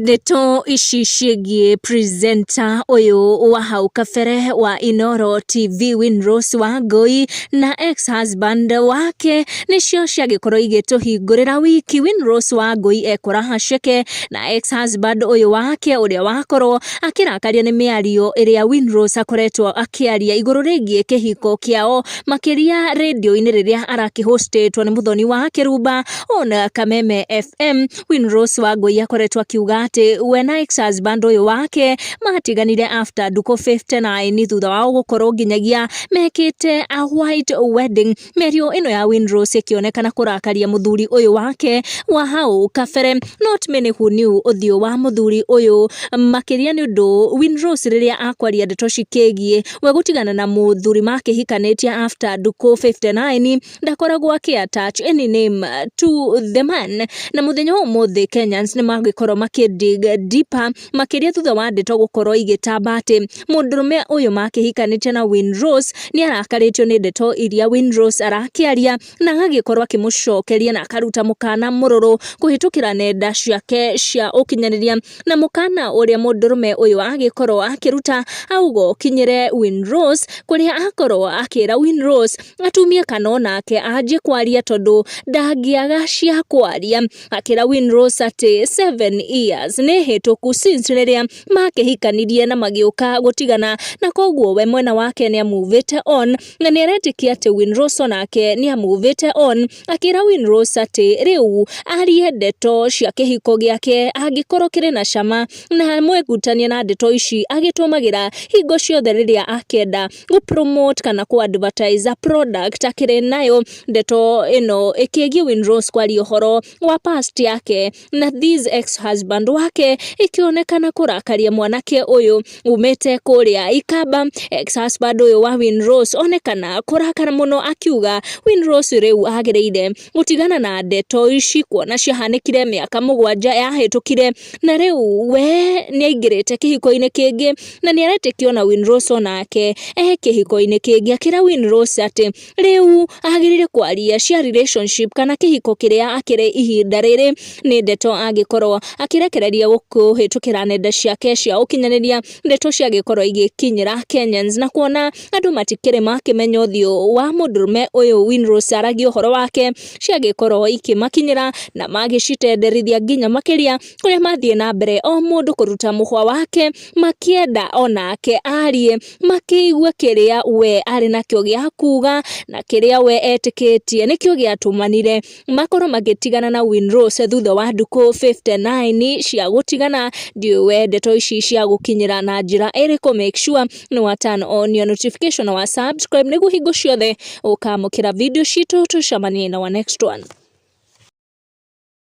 Ndeto ici ciĩgiĩ presenter ũyũ wa hau kabere wa Inooro TV Winrose Wangui na ex-husband wake nĩcio ciagĩkorwo igĩtũhingũrĩra wiki. Winrose Wangui ekũraha ceke na ex-husband ũyũ wake ũrĩa wakorwo akĩrakario nĩ mĩario ĩrĩa Winrose akoretwo akĩaria igũrũ rĩgiĩ kĩhiko kĩao, makĩria radio-inĩ rĩrĩa arakĩhostĩtwo nĩ mũthoni wa Kĩrumba ona Kameme FM. Winrose Wangui akoretwo akiuga atĩ we na ex-husband ũyũ wake matiganire after ndukũ 59 thutha wao gũkorwo nginyagia mekĩte a white wedding. Mĩario ĩno ya Winrose ĩkĩonekana kũrakaria mũthuri ũyũ wake wa hau kabere. Not many who knew ũthiũ wa mũthuri ũyũ, makĩria nĩ ũndũ Winrose rĩrĩa akwaria ndeto cikĩgiĩ we gũtigana na mũthuri makĩhikanĩtie after ndukũ 59 ndakoragwo akĩ-attach any name to the man. Na mũthenya wa ũmũthĩ Kenyans nĩ magĩkorwo makĩdig deeper, makĩria thutha wa ndeto gũkorwo igĩtamba atĩ mũndũrũme ũyũ makĩhikanĩtie na Winrose nĩ arakarĩtio nĩ ndeto iria Winrose arakĩaria na agagĩkorwo akĩmũcokeria na akaruta mũkana mũrũrũ kũhĩtũkĩra nenda ciake cia ũkinyanĩria. Na mũkana ũrĩa mũndũrũme ũyũ agĩkorwo akĩruta auga ũkinyĩre Winrose, kũrĩa akorwo akĩra Winrose atumie kana nake anjie kwaria tondũ ndangĩaga cia kwaria. Akĩra Winrose atĩ 7 years nĩ hĩtũku since rĩrĩa makĩhikanirie na magĩũka gũtigana, na koguo we mwena wake nĩ amuvĩte on na nĩ aretĩkia atĩ Winrose onake nĩ amuvĩte on. Akĩra Winrose atĩ rĩu arie ndeto cia kĩhiko gĩake angĩkorwo kĩrĩ na cama na mwegutania na ndeto ici agĩtũmagĩra hingo ciothe rĩrĩa akĩenda gũ-promote kana ku-advertise product akĩrĩ nayo. Ndeto ĩno ĩkĩgiĩ Winrose kwaria ũhoro wa past yake na this ex-husband wake ikionekana kurakaria mwanake ũyũ umete kũrĩa Ikamba. Ex-husband ũyũ wa Winrose onekana kurakara mũno akiuga Winrose rĩu agĩrĩire gũtigana na ndeto ici kuona ciahanĩkire mĩaka 7 yahĩtũkire na rĩu we nĩ aingĩrĩte kĩhiko-inĩ kĩngĩ na nĩ aretĩkio na Winrose onake kĩhiko-inĩ kĩngĩ. Akĩra Winrose atĩ rĩu agĩrĩire kwaria cia relationship kana kĩhiko kĩrĩa akĩrĩ ihinda rĩrĩ nĩ ndeto angĩkorwo akĩrekereria gũkũhĩtũkĩra nenda ciake cia ũkinyanĩria, ndeto ciagĩkorwo igĩkinyĩra Kenyans na kuona andũ matikĩrĩ makĩmenya ũthiũ wa mũndũrũme ũyũ Winrose aragia ũhoro wake ciagĩkorwo ikĩmakinyĩra na magĩcitenderithia nginya makĩria kũrĩa mathiĩ na mbere o mũndũ kũruta mũhwa wake makĩenda onake arie makĩigua kĩrĩa we arĩ nakĩo gĩa kuga na kĩrĩa we etĩkĩtie nĩkĩo gĩatũmanire makorwo magĩtigana na Winrose thutha wa ndukũ 59 cia gũtigana. Ndiũĩ ndeto ici cia gũkinyĩra na njĩra ĩrĩkũ. Make sure nĩ wa turn on your notification wa subscribe nĩguo hingo ciothe ũkamũkĩra video citũ. Tucemanie na wa next one.